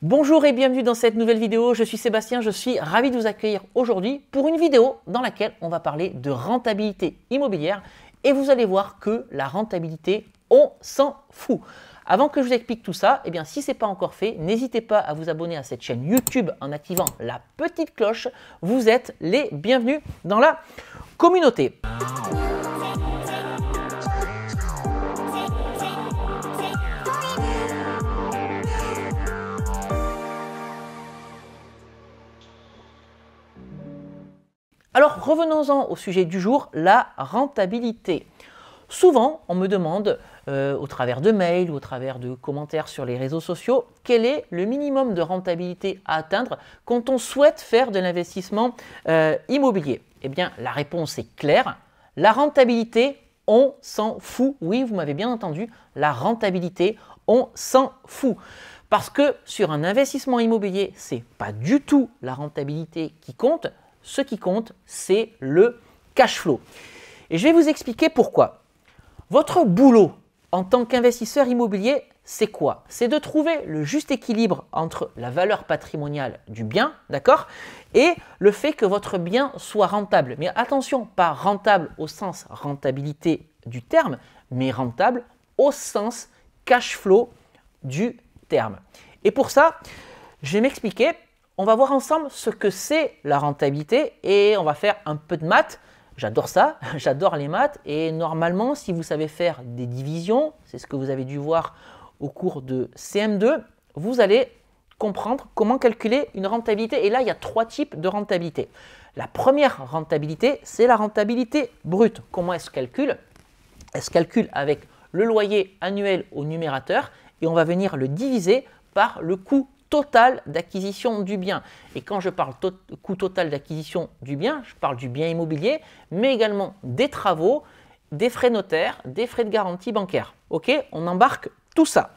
Bonjour et bienvenue dans cette nouvelle vidéo, je suis Sébastien, je suis ravi de vous accueillir aujourd'hui pour une vidéo dans laquelle on va parler de rentabilité immobilière et vous allez voir que la rentabilité, on s'en fout. Avant que je vous explique tout ça, eh bien, si ce n'est pas encore fait, n'hésitez pas à vous abonner à cette chaîne YouTube en activant la petite cloche, vous êtes les bienvenus dans la communauté. Alors revenons-en au sujet du jour, la rentabilité. Souvent, on me demande au travers de mails ou au travers de commentaires sur les réseaux sociaux, quel est le minimum de rentabilité à atteindre quand on souhaite faire de l'investissement immobilier? Eh bien, la réponse est claire. La rentabilité, on s'en fout. Oui, vous m'avez bien entendu, la rentabilité, on s'en fout. Parce que sur un investissement immobilier, ce n'est pas du tout la rentabilité qui compte. Ce qui compte, c'est le cash flow. Et je vais vous expliquer pourquoi. Votre boulot en tant qu'investisseur immobilier, c'est quoi? C'est de trouver le juste équilibre entre la valeur patrimoniale du bien, d'accord, et le fait que votre bien soit rentable. Mais attention, pas rentable au sens rentabilité du terme, mais rentable au sens cash flow du terme. Et pour ça, je vais m'expliquer. On va voir ensemble ce que c'est la rentabilité et on va faire un peu de maths. J'adore ça, j'adore les maths et normalement, si vous savez faire des divisions, c'est ce que vous avez dû voir au cours de CM2, vous allez comprendre comment calculer une rentabilité. Et là, il y a trois types de rentabilité. La première rentabilité, c'est la rentabilité brute. Comment elle se calcule? Elle se calcule avec le loyer annuel au numérateur et on va venir le diviser par le coût total d'acquisition du bien. Et quand je parle coût total d'acquisition du bien, je parle du bien immobilier, mais également des travaux, des frais notaires, des frais de garantie bancaire. Ok, on embarque tout ça.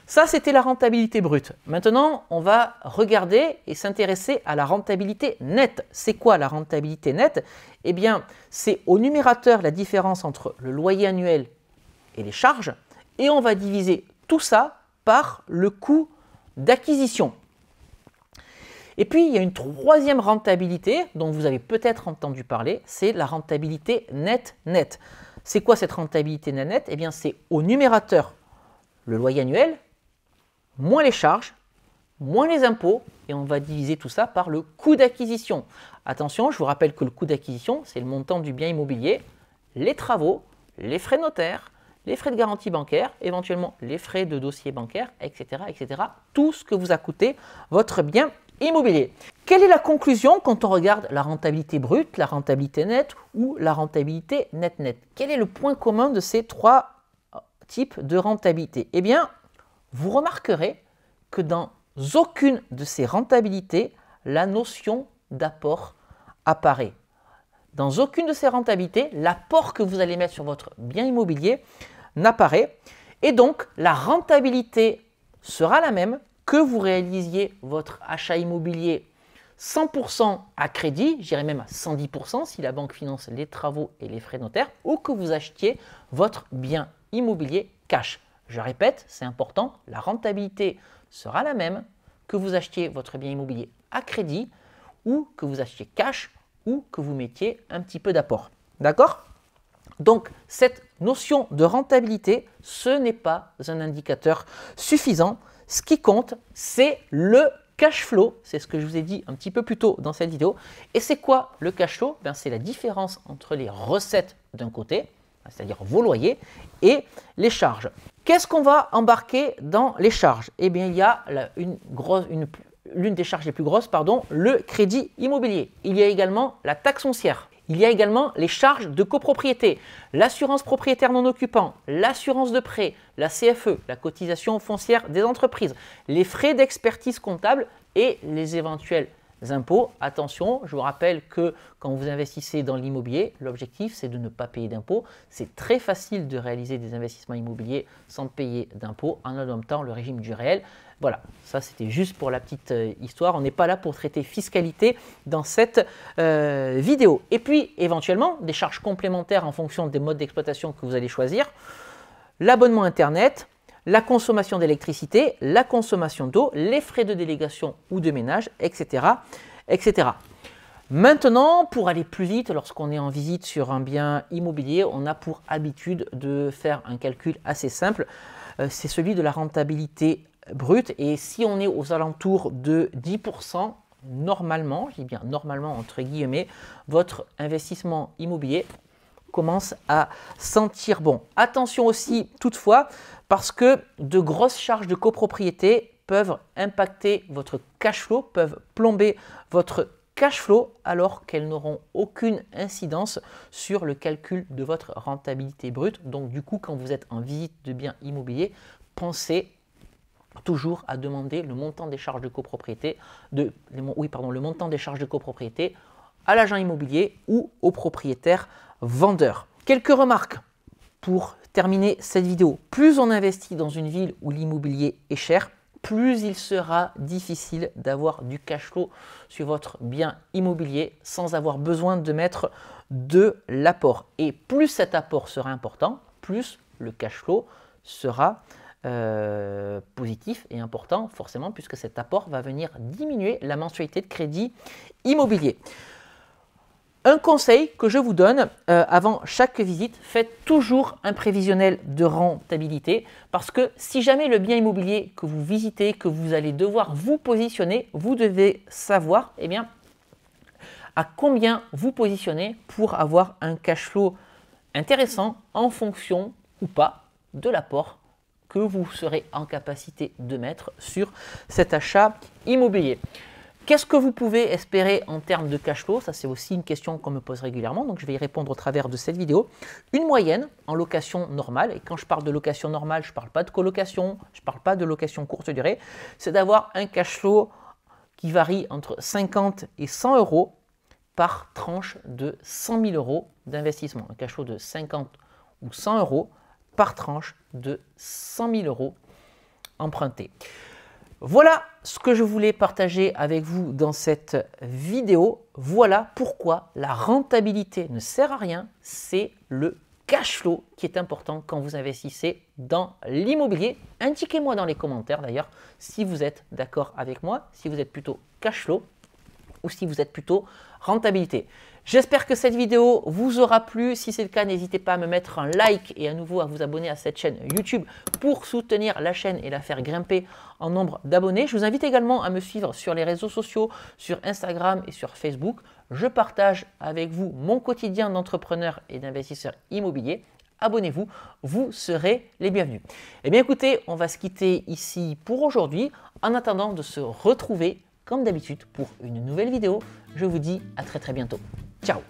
Ça, c'était la rentabilité brute. Maintenant, on va regarder et s'intéresser à la rentabilité nette. C'est quoi la rentabilité nette? Eh bien, c'est au numérateur la différence entre le loyer annuel et les charges. Et on va diviser tout ça par le coût d'acquisition. Et puis, il y a une troisième rentabilité dont vous avez peut-être entendu parler, c'est la rentabilité nette. C'est quoi cette rentabilité nette? Eh bien, c'est au numérateur le loyer annuel, moins les charges, moins les impôts, et on va diviser tout ça par le coût d'acquisition. Attention, je vous rappelle que le coût d'acquisition, c'est le montant du bien immobilier, les travaux, les frais notaires, les frais de garantie bancaire, éventuellement les frais de dossier bancaire, etc., etc. Tout ce que vous a coûté votre bien immobilier. Quelle est la conclusion quand on regarde la rentabilité brute, la rentabilité nette ou la rentabilité net-net? Quel est le point commun de ces trois types de rentabilité? Eh bien, vous remarquerez que dans aucune de ces rentabilités, la notion d'apport apparaît. Dans aucune de ces rentabilités, l'apport que vous allez mettre sur votre bien immobilier n'apparaît et donc la rentabilité sera la même que vous réalisiez votre achat immobilier 100% à crédit, je dirais même à 110% si la banque finance les travaux et les frais notaires, ou que vous achetiez votre bien immobilier cash. Je répète, c'est important, la rentabilité sera la même que vous achetiez votre bien immobilier à crédit ou que vous achetiez cash ou que vous mettiez un petit peu d'apport. D'accord? Donc, cette notion de rentabilité, ce n'est pas un indicateur suffisant. Ce qui compte, c'est le cash flow. C'est ce que je vous ai dit un petit peu plus tôt dans cette vidéo. Et c'est quoi le cash flow? C'est la différence entre les recettes d'un côté, c'est-à-dire vos loyers, et les charges. Qu'est-ce qu'on va embarquer dans les charges? Eh bien, il y a l'une des charges les plus grosses, le crédit immobilier. Il y a également la taxe foncière. Il y a également les charges de copropriété, l'assurance propriétaire non occupant, l'assurance de prêt, la CFE, la cotisation foncière des entreprises, les frais d'expertise comptable et les éventuels impôts. Attention, je vous rappelle que quand vous investissez dans l'immobilier, l'objectif c'est de ne pas payer d'impôts. C'est très facile de réaliser des investissements immobiliers sans payer d'impôts en adoptant le régime du réel. Voilà, ça c'était juste pour la petite histoire. On n'est pas là pour traiter fiscalité dans cette vidéo. Et puis éventuellement des charges complémentaires en fonction des modes d'exploitation que vous allez choisir. L'abonnement Internet, la consommation d'électricité, la consommation d'eau, les frais de délégation ou de ménage, etc., etc. Maintenant, pour aller plus vite, lorsqu'on est en visite sur un bien immobilier, on a pour habitude de faire un calcul assez simple. C'est celui de la rentabilité brute. Et si on est aux alentours de 10%, normalement, je dis bien normalement entre guillemets, votre investissement immobilier commence à sentir bon. Attention aussi toutefois, parce que de grosses charges de copropriété peuvent impacter votre cash flow, peuvent plomber votre cash flow alors qu'elles n'auront aucune incidence sur le calcul de votre rentabilité brute. Donc du coup, quand vous êtes en visite de biens immobiliers, pensez toujours à demander le montant des charges de copropriété, le montant des charges de copropriété à l'agent immobilier ou au propriétaire vendeur. Quelques remarques pour terminer cette vidéo. Plus on investit dans une ville où l'immobilier est cher, plus il sera difficile d'avoir du cash flow sur votre bien immobilier sans avoir besoin de mettre de l'apport. Et plus cet apport sera important, plus le cash flow sera positif et important forcément, puisque cet apport va venir diminuer la mensualité de crédit immobilier. Un conseil que je vous donne avant chaque visite, faites toujours un prévisionnel de rentabilité, parce que si jamais le bien immobilier que vous visitez, que vous allez devoir vous positionner, vous devez savoir à combien vous positionnez pour avoir un cash flow intéressant en fonction ou pas de l'apport que vous serez en capacité de mettre sur cet achat immobilier. Qu'est-ce que vous pouvez espérer en termes de cash flow? Ça, c'est aussi une question qu'on me pose régulièrement, donc je vais y répondre au travers de cette vidéo. Une moyenne en location normale, et quand je parle de location normale, je ne parle pas de colocation, je ne parle pas de location courte durée, c'est d'avoir un cash flow qui varie entre 50 et 100 euros par tranche de 100 000 euros d'investissement. Un cash flow de 50 ou 100 euros par tranche de 100 000 euros empruntés. Voilà ce que je voulais partager avec vous dans cette vidéo. Voilà pourquoi la rentabilité ne sert à rien, c'est le cash flow qui est important quand vous investissez dans l'immobilier. Indiquez-moi dans les commentaires d'ailleurs si vous êtes d'accord avec moi, si vous êtes plutôt cash flow ou si vous êtes plutôt rentabilité. J'espère que cette vidéo vous aura plu. Si c'est le cas, n'hésitez pas à me mettre un like et à nouveau à vous abonner à cette chaîne YouTube pour soutenir la chaîne et la faire grimper en nombre d'abonnés. Je vous invite également à me suivre sur les réseaux sociaux, sur Instagram et sur Facebook. Je partage avec vous mon quotidien d'entrepreneur et d'investisseur immobilier. Abonnez-vous, vous serez les bienvenus. Eh bien écoutez, on va se quitter ici pour aujourd'hui. En attendant de se retrouver comme d'habitude pour une nouvelle vidéo, je vous dis à très bientôt. Ciao!